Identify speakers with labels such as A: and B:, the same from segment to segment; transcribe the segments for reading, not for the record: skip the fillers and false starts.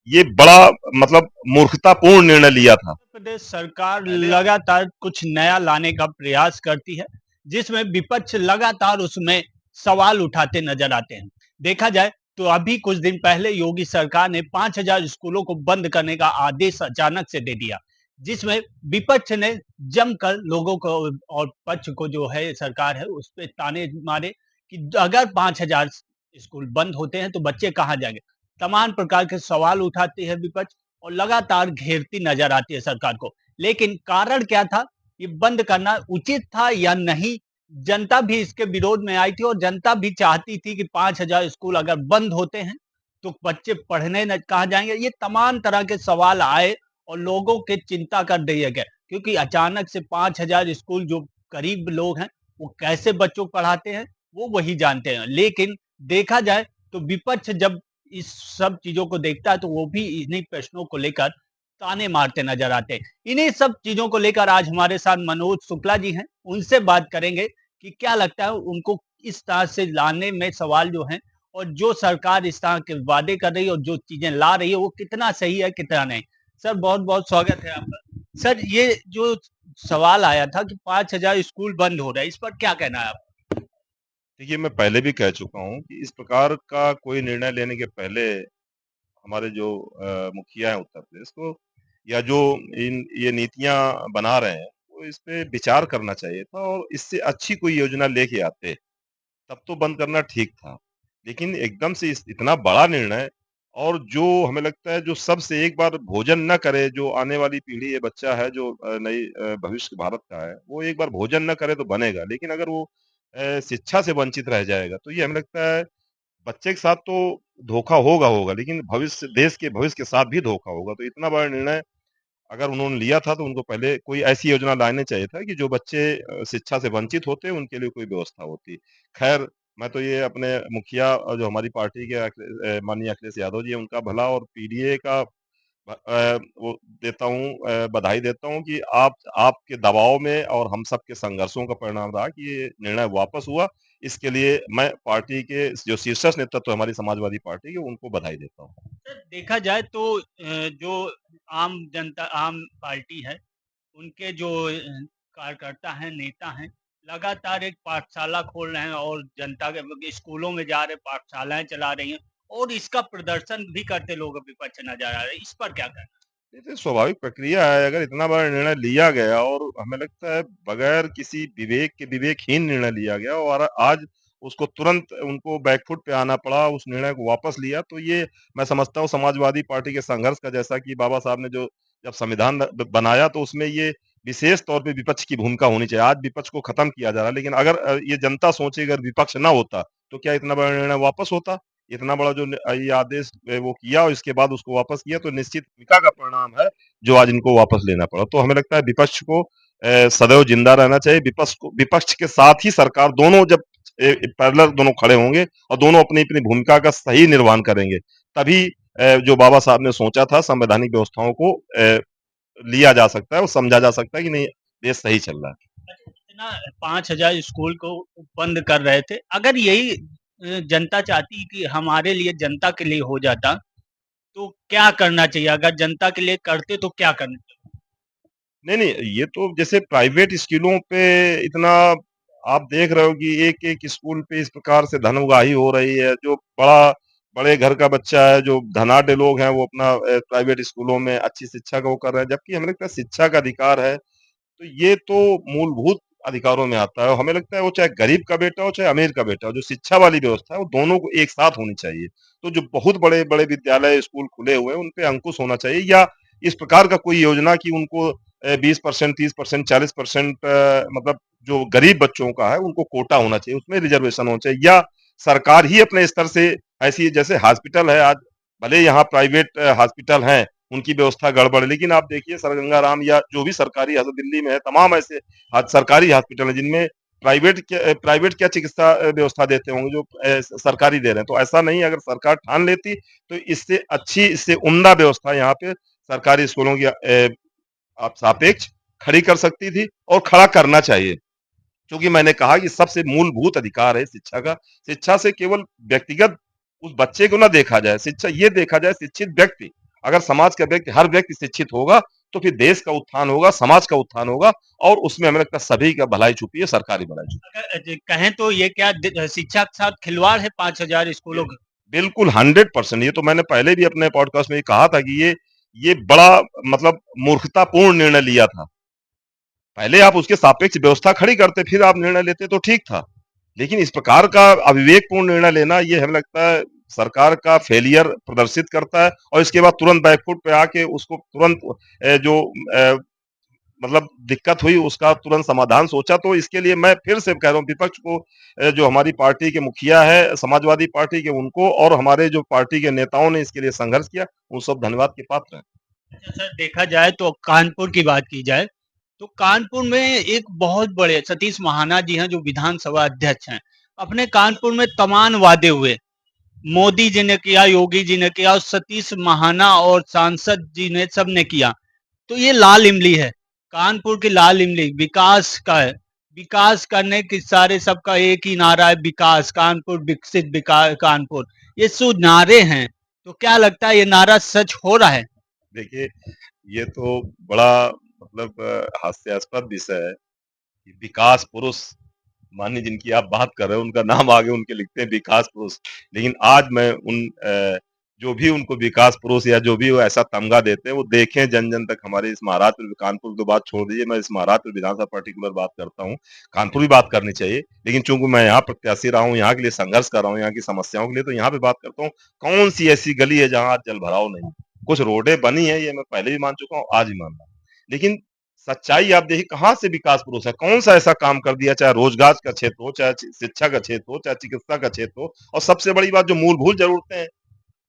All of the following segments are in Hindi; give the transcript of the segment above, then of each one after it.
A: ये बड़ा मतलब मूर्खतापूर्ण निर्णय लिया था।
B: प्रदेश सरकार लगातार कुछ नया लाने का प्रयास करती है, जिसमें विपक्ष लगातार उसमें सवाल उठाते नजर आते हैं। देखा जाए तो अभी कुछ दिन पहले योगी सरकार ने 5,000 स्कूलों को बंद करने का आदेश अचानक से दे दिया, जिसमें विपक्ष ने जमकर लोगों को और पक्ष को जो है सरकार है उस पे ताने मारे कि अगर 5,000 स्कूल बंद होते हैं तो बच्चे कहाँ जाएंगे। तमाम प्रकार के सवाल उठाते हैं विपक्ष और लगातार घेरती नजर आती है सरकार को। लेकिन कारण क्या था? ये बंद करना उचित था या नहीं? जनता भी इसके विरोध में आई थी और जनता भी चाहती थी कि 5,000 स्कूल अगर बंद होते हैं, तो बच्चे पढ़ने न कहाँ जाएँगे? ये तमाम तरह के सवाल आए और लोगों के चिंता कर दिए गए, क्योंकि अचानक से 5,000 स्कूल जो गरीब लोग हैं, वो कैसे बच्चों को पढ़ाते हैं, वो वही जानते हैं। लेकिन देखा जाए तो विपक्ष जब इस सब चीज़ों को देखता है तो वो भी इन्हीं प्रश्नों को लेकर ताने मारते नज़र आते हैं। इन्हीं सब चीज़ों को लेकर आज हमारे साथ मनोज शुक्ला जी हैं, उनसे बात करेंगे कि क्या लगता है उनको इस तरह से लाने में सवाल जो हैं और जो सरकार इस तरह के वादे कर रही है और जो चीज़ें ला रही है वो कितना सही है, कितना नहीं। सर बहुत-बहुत स्वागत है आपका। सर ये जो सवाल आया था कि 5,000 स्कूल बंद हो रहे हैं, इस पर क्या कहना है आपका?
A: देखिए, मैं पहले भी कह चुका हूँ कि इस प्रकार का कोई निर्णय लेने के पहले हमारे जो मुखिया हैं उत्तर प्रदेश को या जो इन ये नीतियाँ बना रहे हैं, वो इस पे विचार करना चाहिए था और इससे अच्छी कोई योजना लेके आते, तब तो बंद करना ठीक था। लेकिन एकदम से इस इतना बड़ा निर्णय और जो हमें लगता है जो सबसे एक बार भोजन ना करे, जो आने वाली पीढ़ी ये बच्चा है जो नई भविष्य भारत का है, वो एक बार भोजन ना करे तो बनेगा। लेकिन अगर वो शिक्षा से वंचित रह जाएगा, तो ये हमें लगता है बच्चे के साथ तो धोखा होगा, लेकिन भविष्य देश के भविष्य के साथ भी धोखा होगा। तो इतना बड़ा निर्णय अगर उन्होंने लिया था तो उनको पहले कोई ऐसी योजना लानी चाहिए था कि जो बच्चे शिक्षा से वंचित होते हैं उनके लिए कोई व्यवस्था होती। ख़ैर मैं तो ये अपने मुखिया जो हमारी पार्टी के माननीय अखिलेश यादव जी हैं उनका भला और पीडीए का वो देता हूँ बधाई देता हूँ कि आप आपके दबाव में और हम सबके संघर्षों का परिणाम रहा कि ये निर्णय वापस हुआ। इसके लिए मैं पार्टी के जो शीर्षस्थ नेतृत्व है हमारी समाजवादी पार्टी के उनको बधाई देता हूँ।
B: सर देखा जाए तो जो आम जनता आम पार्टी है उनके जो कार्यकर्ता हैं, नेता हैं, लगातार एक पाठशाला खोल रहे हैं और जनता के स्कूलों में जा रहे पाठशालाएँ चला रही हैं और इसका प्रदर्शन भी करते लोग विपक्ष नज़र आ रहे हैं। इस पर क्या कहना है?
A: ये तो स्वाभाविक प्रक्रिया है, अगर इतना बड़ा निर्णय लिया गया और हमें लगता है बगैर किसी विवेक के विवेकहीन निर्णय लिया गया और आज उसको तुरंत उनको बैकफुट पे आना पड़ा, उस निर्णय को वापस लिया, तो ये मैं समझता हूँ समाजवादी पार्टी के संघर्ष का जैसा कि बाबा साहब ने जो जब संविधान बनाया तो उसमें ये विशेष तौर पे विपक्ष की भूमिका होनी चाहिए। आज विपक्ष को खत्म किया जा रहा है, लेकिन अगर ये जनता सोचे अगर विपक्ष ना होता, तो क्या इतना बड़ा निर्णय वापस होता? इतना बड़ा जो ये आदेश वो किया और इसके बाद उसको वापस किया तो निश्चित भूमिका का परिणाम है, जो आज इनको वापस लेना पड़ा। तो हमें लगता है विपक्ष को सदैव जिंदा रहना चाहिए। विपक्ष के साथ ही सरकार दोनों जब पैरेलल दोनों खड़े होंगे और दोनों अपनी-अपनी भूमिका का सही निर्वहन करेंगे, तभी जो बाबा साहब ने सोचा था संवैधानिक व्यवस्थाओं को लिया जा सकता है और समझा जा सकता है कि नहीं, देश सही चल रहा है।
B: इतना 5,000 स्कूल को बंद कर रहे थे। अगर यही जनता चाहती कि हमारे लिए जनता के लिए हो जाता, तो क्या करना चाहिए? अगर जनता के लिए करते तो क्या करना चाहिए?
A: नहीं, ये तो जैसे प्राइवेट स्कूलों पे इतना आप देख रहे हो कि एक-एक स्कूल पे इस प्रकार से धन उगाही हो रही है, जो बड़े घर का बच्चा है, जो धनाढ्य लोग हैं, वो अपना प्राइवेट स्कूलों में अच्छी शिक्षा का वो कर रहे हैं, जबकि हमें लगता है शिक्षा का अधिकार है, तो ये तो मूलभूत अधिकारों में आता है और हमें लगता है वो चाहे गरीब का बेटा हो, चाहे अमीर का बेटा हो, जो शिक्षा वाली व्यवस्था है, वो दोनों को एक साथ होनी चाहिए। तो जो बहुत बड़े-बड़े विद्यालय, स्कूल खुले हुए हैं, उन पे अंकुश होना चाहिए या इस प्रकार का कोई योजना कि उनको 20% 30% 40% मतलब जो गरीब बच्चों का है, उनको कोटा होना चाहिए, उसमें रिजर्वेशन होना चाहिए या सरकार ही अपने स्तर से ऐसी जैसे हॉस्पिटल है आज, भले यहाँ प्राइवेट हॉस्पिटल हैं, उनकी व्यवस्था गड़बड़ है, लेकिन आप देखिए सर गंगाराम या जो भी सरकारी दिल्ली में है, तमाम ऐसे सरकारी हॉस्पिटल हैं जिनमें प्राइवेट क्या चिकित्सा व्यवस्था देते होंगे जो सरकारी दे रहे हैं। तो ऐसा नहीं अगर सरकार ठान लेती, तो इससे अच्छी, इससे उम्दा व्यवस्था यहाँ पे सरकारी स्कूलों की आप सापेक्ष खड़ी कर सकती थी और खड़ा करना चाहिए। क्योंकि मैंने कहा कि सबसे मूलभूत अधिकार है शिक्षा का। शिक्षा से केवल व्यक्तिगत उस बच्चे को ना देखा जाए, शिक्षा ये देखा जाए शिक्षित व्यक्ति अगर समाज का व्यक्ति हर व्यक्ति शिक्षित होगा, तो फिर देश का उत्थान होगा, समाज का उत्थान होगा और उसमें हमें लगता है सभी का भलाई छुपी है, सरकारी भलाई छुपी
B: अगर कहें तो ये क्या शिक्षा के साथ खिलवाड़ है 5,000
A: है।
B: स्कूलों का?
A: बिल्कुल 100%। ये तो मैंने पहले भी अपने पॉडकास्ट में कहा था कि ये बड़ा मतलब मूर्खतापूर्ण निर्णय लिया था। पहले आप उसके सापेक्ष व्यवस्था खड़ी करते, फिर आप निर्णय लेते तो ठीक था। लेकिन इस प्रकार का अविवेकपूर्ण निर्णय लेना, ये हमें लगता है सरकार का फेलियर प्रदर्शित करता है और इसके बाद तुरंत बैकफुट पे आके उसको तुरंत जो मतलब दिक्कत हुई उसका तुरंत समाधान सोचा। तो इसके लिए मैं फिर से कह रहा हूँ विपक्ष को, जो हमारी पार्टी के मुखिया है समाजवादी पार्टी के, उनको और हमारे जो पार्टी के नेताओं ने इसके लिए संघर्ष किया, उन सब धन्यवाद के पात्र हैं।
B: अच्छा सर, देखा जाए तो कानपुर की बात की जाए तो कानपुर में एक बहुत बड़े सतीश महाना जी हैं जो विधानसभा अध्यक्ष हैं। अपने कानपुर में तमाम वादे हुए, मोदी जी ने किया, योगी जी ने किया और सतीश महाना और सांसद जी ने सबने किया। तो ये लाल इमली है, कानपुर की लाल इमली विकास का है। विकास करने के सारे सबका एक ही नारा है, विकास, कानपुर विकसित, विकास कानपुर। ये सो नारे हैं, तो क्या लगता है ये नारा सच हो रहा है?
A: देखिए, ये तो बड़ा मतलब हास्यास्पद विषय है कि विकास पुरुष, माननीय जिनकी आप बात कर रहे हो, उनका नाम आगे उनके लिखते हैं विकास पुरुष। लेकिन आज मैं उन जो भी उनको विकास पुरुष या जो भी वो ऐसा तमगा देते हैं, वो देखें जन-जन तक। हमारे इस महाराष्ट्र कानपुर की बात छोड़ दीजिए, मैं इस महाराष्ट्र विधानसभा पर्टिकुलर बात करता हूँ। कानपुर भी बात करनी चाहिए, लेकिन चूँकि मैं यहाँ प्रत्याशी रहा हूँ, यहाँ के लिए संघर्ष कर रहा हूँ, यहाँ की समस्याओं के लिए, तो यहाँ पे बात करता हूँ, कौन-सी ऐसी गली है जहाँ आज जल-भराव नहीं? कुछ रोडें बनी हैं, ये मैं पहले भी मान चुका हूँ, आज भी मान रहा हूँ। लेकिन सच्चाई आप देखिए कहाँ से विकास पुरुष है, कौन सा ऐसा काम कर दिया, चाहे रोजगार का क्षेत्र हो, चाहे शिक्षा का क्षेत्र हो, चाहे चिकित्सा का क्षेत्र हो, और सबसे बड़ी बात जो मूलभूत जरूरतें हैं,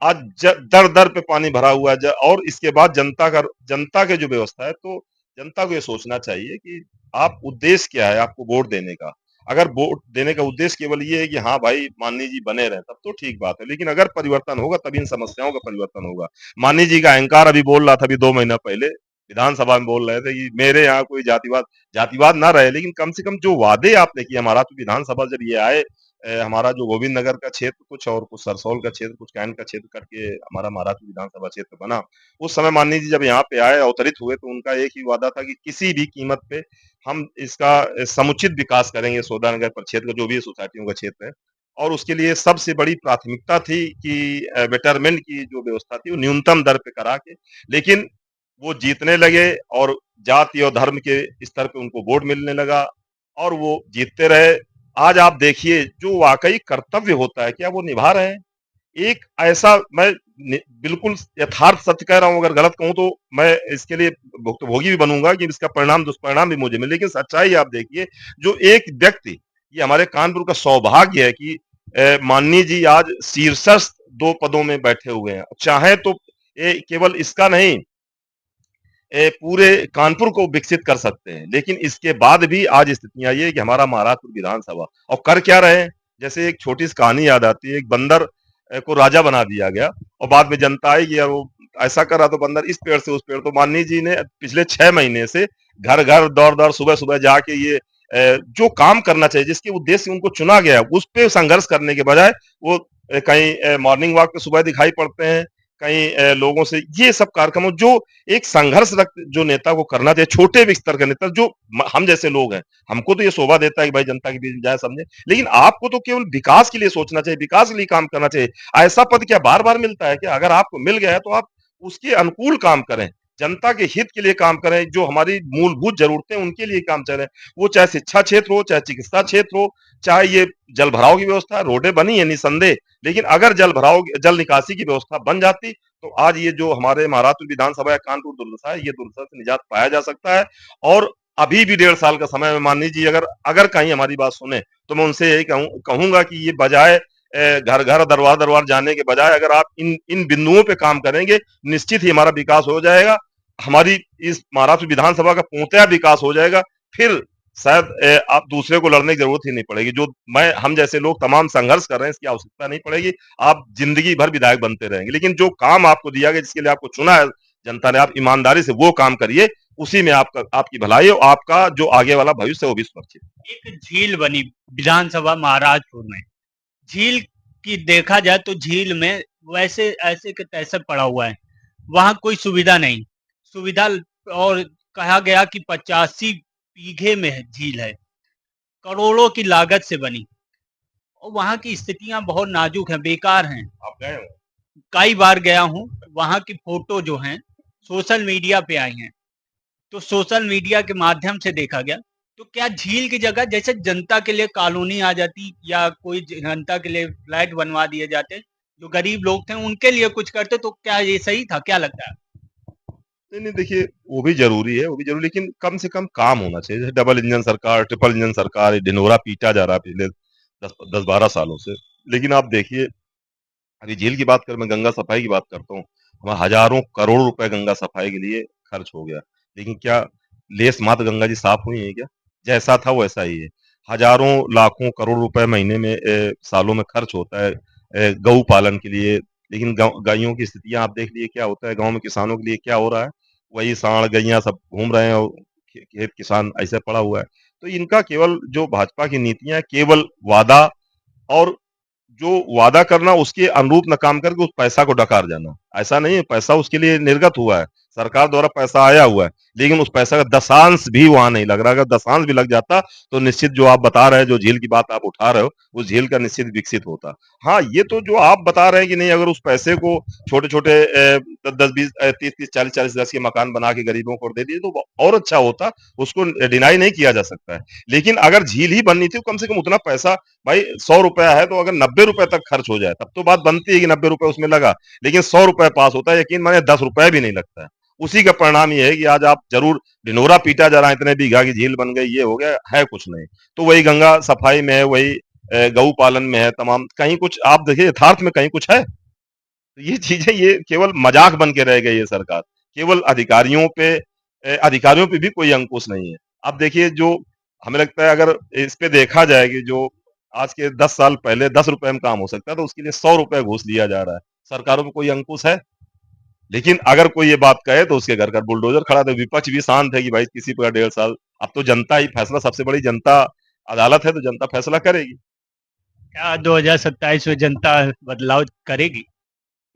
A: आज दर दर पे पानी भरा हुआ है। और इसके बाद जनता के जो व्यवस्था है, तो जनता को ये सोचना चाहिए कि आप उद्देश्य क्या है आपको वोट देने का। अगर वोट देने का उद्देश्य केवल ये है कि हाँ भाई माननीय जी बने रहे, तब तो ठीक बात है। लेकिन अगर परिवर्तन होगा तभी इन समस्याओं का परिवर्तन होगा। माननीय जी का अहंकार अभी बोल रहा था, अभी 2 महीना पहले विधानसभा में बोल रहे थे कि मेरे यहाँ कोई जातिवाद ना रहे, लेकिन कम से कम जो वादे आपने किए, हमारा तो विधानसभा जब ये आए, हमारा जो गोविंद नगर का क्षेत्र कुछ और कुछ सरसौल का क्षेत्र, कुछ कैंट का क्षेत्र करके हमारा महाराष्ट्र विधानसभा क्षेत्र बना। उस समय माननीय जी जब यहाँ पे आए, अवतरित हुए, तो उनका एक ही वादा था कि किसी भी कीमत पे हम इसका समुचित विकास करेंगे, सोदा नगर परिक्षेत्र का जो भी सोसाइटियों का क्षेत्र है। और उसके लिए सबसे बड़ी प्राथमिकता थी कि बेटरमेंट की जो व्यवस्था थी वो न्यूनतम दर पे करा के। लेकिन वो जीतने लगे और जाति और धर्म के स्तर पे उनको वोट मिलने लगा और वो जीतते रहे। आज आप देखिए जो वाकई कर्तव्य होता है, क्या वो निभा रहे हैं? एक ऐसा मैं बिल्कुल यथार्थ सत्य कह रहा हूँ, अगर गलत कहूँ तो मैं इसके लिए भुक्तभोगी भी बनूंगा कि इसका परिणाम दुष्परिणाम भी मुझे मिले। लेकिन सच्चाई आप देखिए, जो एक व्यक्ति, ये हमारे कानपुर का सौभाग्य है कि माननीय जी आज शीर्षस्थ 2 पदों में बैठे हुए हैं। चाहे तो केवल इसका नहीं, पूरे कानपुर को विकसित कर सकते हैं। लेकिन इसके बाद भी आज स्थितियां ये है कि हमारा महाराष्ट्र विधानसभा और कर क्या रहे हैं। जैसे एक छोटी सी कहानी याद आती है, एक बंदर को राजा बना दिया गया और बाद में जनता आई कि यार वो ऐसा कर रहा, तो बंदर इस पेड़ से उस पेड़। तो माननीय जी ने पिछले 6 महीने से घर घर दौड़ दौड़ सुबह सुबह जाके ये जो काम करना चाहिए, जिसके उद्देश्य से उनको चुना गया, उस पे संघर्ष करने के बजाय वो कहीं मॉर्निंग वॉक पे सुबह दिखाई पड़ते हैं, कहीं लोगों से ये सब कार्यक्रमों, जो एक संघर्ष रक्त जो नेता को करना चाहिए, छोटे भी स्तर का नेता जो हम जैसे लोग हैं, हमको तो ये शोभा देता है कि भाई जनता के बीच जाए समझे। लेकिन आपको तो केवल विकास के लिए सोचना चाहिए, विकास के लिए काम करना चाहिए। ऐसा पद क्या बार बार मिलता है? कि अगर आपको मिल गया है तो आप उसके अनुकूल काम करें, जनता के हित के लिए काम करें, जो हमारी मूलभूत जरूरतें उनके लिए काम करें। वो चाहे शिक्षा क्षेत्र हो, चाहे चिकित्सा क्षेत्र हो, चाहे ये जल भराव की व्यवस्था, रोडें बनी है निसंदेह, लेकिन अगर जल निकासी की व्यवस्था बन जाती, तो आज ये जो हमारे महाराष्ट्र विधानसभा या कानपुर दुर्दशा है, ये दुर्दशा से निजात पाया जा सकता है। और अभी भी 1.5 साल का समय है। माननीय जी अगर अगर कहीं हमारी बात सुने, तो मैं उनसे यही कहूंगा कि ये बजाय घर घर दरबार दरबार जाने के बजाय, अगर आप इन इन बिंदुओं पे काम करेंगे, निश्चित ही हमारा विकास हो जाएगा। हमारी इस महाराष्ट्र विधानसभा का पूर्णतया विकास हो जाएगा। फिर शायद आप दूसरे को लड़ने की जरूरत ही नहीं पड़ेगी। जो हम जैसे लोग तमाम संघर्ष कर रहे हैं, इसकी आवश्यकता नहीं पड़ेगी। आप जिंदगी भर विधायक बनते रहेंगे। लेकिन जो काम आपको दिया गया, जिसके लिए आपको चुना है जनता ने, आप ईमानदारी से वो काम करिए, उसी में आपकी भलाई और आपका जो आगे वाला भविष्य है वो भी सुरक्षित।
B: एक झील बनी विधानसभा महाराजपुर में। झील की देखा जाए तो झील में वैसे ऐसे के तैसे पड़ा हुआ है। वहां कोई सुविधा नहीं, सुविधा और कहा गया कि 85 बीघे में झील है, करोड़ों की लागत से बनी और वहां की स्थितियां बहुत नाजुक हैं, बेकार हैं।
A: आप गए हो?
B: कई बार गया हूं, वहां की फोटो जो हैं सोशल मीडिया पे आई हैं, तो सोशल मीडिया के माध्यम से देखा गया, तो क्या झील की जगह जैसे जनता के लिए कॉलोनी आ जाती या कोई जनता के लिए फ्लैट बनवा दिए जाते, जो गरीब लोग थे उनके लिए कुछ करते, तो क्या ये सही था? क्या लगता है?
A: नहीं, नहीं देखिए वो भी ज़रूरी है, वो भी ज़रूरी लेकिन कम से कम काम होना चाहिए। जैसे डबल इंजन सरकार, ट्रिपल इंजन सरकार, ये ढिंढोरा पीटा जा रहा है पिछले 10-12 सालों से। लेकिन आप देखिए अभी झील की बात करें, मैं गंगा सफाई की बात करता हूँ, वहाँ हज़ारों करोड़ रुपए गंगा सफाई के लिए खर्च हो गया। लेकिन क्या लेस मात्र गंगा जी साफ हुई हैं क्या? जैसा था वैसा ही है। हज़ारों, लाखों, करोड़ रुपए महीने में सालों में खर्च होता है गऊ पालन के लिए, लेकिन गायों की स्थितियाँ आप देख लीजिए क्या होता है, गाँव में किसानों के लिए क्या हो रहा है, वही सांड, गैया सब घूम रहे हैं और खेत किसान ऐसे पड़ा हुआ है। तो इनका केवल जो भाजपा की नीतियाँ हैं, केवल वादा और जो वादा करना उसके अनुरूप ना काम करके उस पैसा को डकार जाना। ऐसा नहीं है, पैसा उसके लिए निर्गत हुआ है, सरकार द्वारा पैसा आया हुआ है, लेकिन उस पैसा का दशांश भी वहाँ नहीं लग रहा। अगर दशांश भी लग जाता, तो निश्चित जो आप बता रहे हैं, जो झील की बात आप उठा रहे हो, उस झील का निश्चित विकसित होता। हाँ, ये तो जो आप बता रहे हैं कि नहीं, अगर उस पैसे को छोटे-छोटे 10-10, 20 30-30, 40-40 गज के मकान बना के गरीबों को दे दिए, तो और अच्छा होता, उसको डिनाई नहीं किया जा सकता है। लेकिन अगर झील ही बननी थी, तो कम से कम उतना पैसा भाई 100 रुपया है तो अगर 90 रुपए तक खर्च हो जाए तब तो बात बनती है कि 90 रुपए उसमें लगा, लेकिन 100 रुपए पास होता है, यकीन माने 10 रुपए भी नहीं लगता है। उसी का परिणाम ये है कि आज आप जरूर ढिंढोरा पीटा जा रहा है, इतने बीघा की झील बन गई, ये हो गया है कुछ नहीं। तो वही गंगा सफाई में है, वही गऊ पालन में है, तमाम कहीं कुछ आप देखिए यथार्थ में कहीं कुछ है। तो ये चीजें ये केवल मजाक बन के रह गई है सरकार, केवल अधिकारियों पे भी कोई अंकुश नहीं है। अब देखिए जो हमें लगता है अगर इस पे देखा जाए कि जो आज के 10 साल पहले 10 रुपए में काम हो सकता है तो उसके लिए 100 रुपए घूस लिया जा रहा है। सरकारों पे कोई अंकुश है? लेकिन अगर कोई ये बात कहे तो उसके घर का बुलडोजर खड़ा था। विपक्ष भी शांत है कि भाई किसी पर 1.5 साल, अब तो जनता ही फैसला, सबसे बड़ी जनता अदालत है तो जनता फैसला करेगी।
B: क्या 2027 में जनता बदलाव करेगी?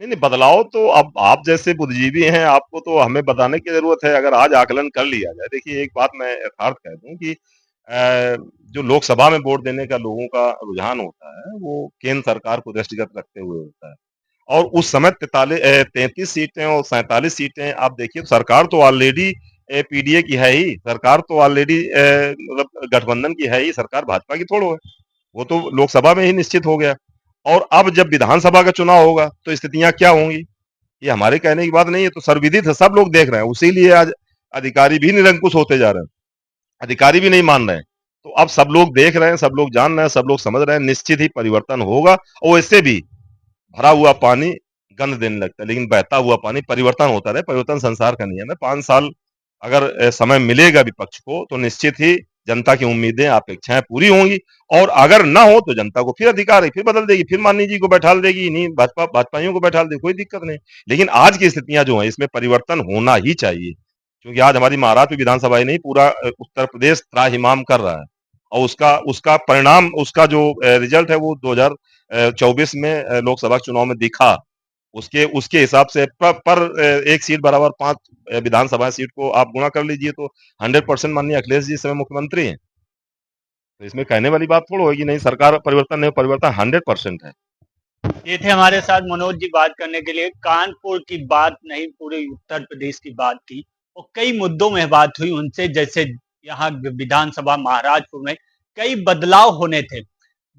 A: नहीं, नहीं बदलाव तो अब आप जैसे बुद्धिजीवी हैं, आपको तो हमें बताने की ज़रूरत है, अगर आज आकलन कर लिया जाए। देखिए एक बात मैं यथार्थ कह दूँ कि जो लोकसभा में वोट देने का लोगों का रुझान होता है, वो केंद्र सरकार को दृष्टिगत रखते हुए होता है। और उस समय 33 सीटें और 47 सीटें आप देखिए, तो सरकार तो ऑलरेडी पीडीए की है ही, सरकार तो ऑलरेडी मतलब गठबंधन की है ही, सरकार भाजपा की थोड़ो है। वो तो लोकसभा में ही निश्चित हो गया। और अब जब विधानसभा का चुनाव होगा तो स्थितियां क्या होंगी, ये हमारे कहने की बात नहीं है, तो सर्वविदित है, सब लोग देख रहे हैं। उसीलिए आज अधिकारी भी निरंकुश होते जा रहे हैं, अधिकारी भी नहीं मान रहे हैं। तो अब सब लोग देख रहे हैं, सब लोग जान रहे हैं, सब लोग समझ रहे हैं, निश्चित ही परिवर्तन होगा। और इससे भी भरा हुआ पानी गंध देने लगता है, लेकिन बहता हुआ पानी परिवर्तन होता रहे, परिवर्तन संसार का नियम है। 5 साल अगर समय मिलेगा विपक्ष को तो निश्चित ही जनता की उम्मीदें, अपेक्षाएं पूरी होंगी। और अगर ना हो तो जनता को फिर अधिकार है, फिर बदल देगी, फिर माननीय जी को बैठाल देगी, नहीं भाजपाइयों को बैठाल देगी, कोई दिक्कत नहीं। लेकिन आज की स्थितियां जो है इसमें परिवर्तन होना ही चाहिए, क्योंकि आज हमारी महाराष्ट्र विधानसभा ही नहीं, पूरा उत्तर प्रदेश त्राहिमाम कर रहा है। और उसका उसका परिणाम, उसका जो रिजल्ट है वो 2024 में लोकसभा चुनाव में दिखा। उसके उसके हिसाब से एक सीट बराबर 5 विधानसभा सीट को आप गुणा कर लीजिए तो 100% माननीय अखिलेश जी इस समय मुख्यमंत्री हैं। तो इसमें कहने वाली बात थोड़ी है कि नहीं सरकार परिवर्तन नहीं, परिवर्तन 100% है।
B: ये थे हमारे साथ मनोज जी बात करने के लिए। कानपुर की बात नहीं, पूरे उत्तर प्रदेश की बात की और कई मुद्दों में बात हुई उनसे, जैसे यहाँ विधानसभा महाराजपुर में कई बदलाव होने थे।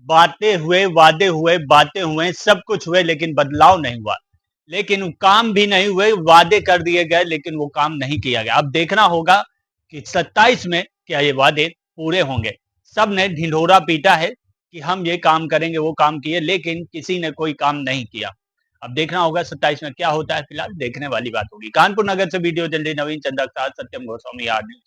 B: बातें हुए, सब कुछ हुए, लेकिन बदलाव नहीं हुआ। लेकिन काम भी नहीं हुए, वादे कर दिए गए लेकिन वो काम नहीं किया गया। अब देखना होगा कि 27 में क्या ये वादे पूरे होंगे। सब ने ढिंढोरा पीटा है कि हम ये काम करेंगे, वो काम किए, लेकिन किसी ने कोई काम नहीं किया। अब देखना होगा 27 में क्या होता है, फिलहाल देखने वाली बात होगी। कानपुर नगर से वीडियो जल्दी, नवीन चंदा के साथ सत्यम गोस्वामी, आर न्यूज।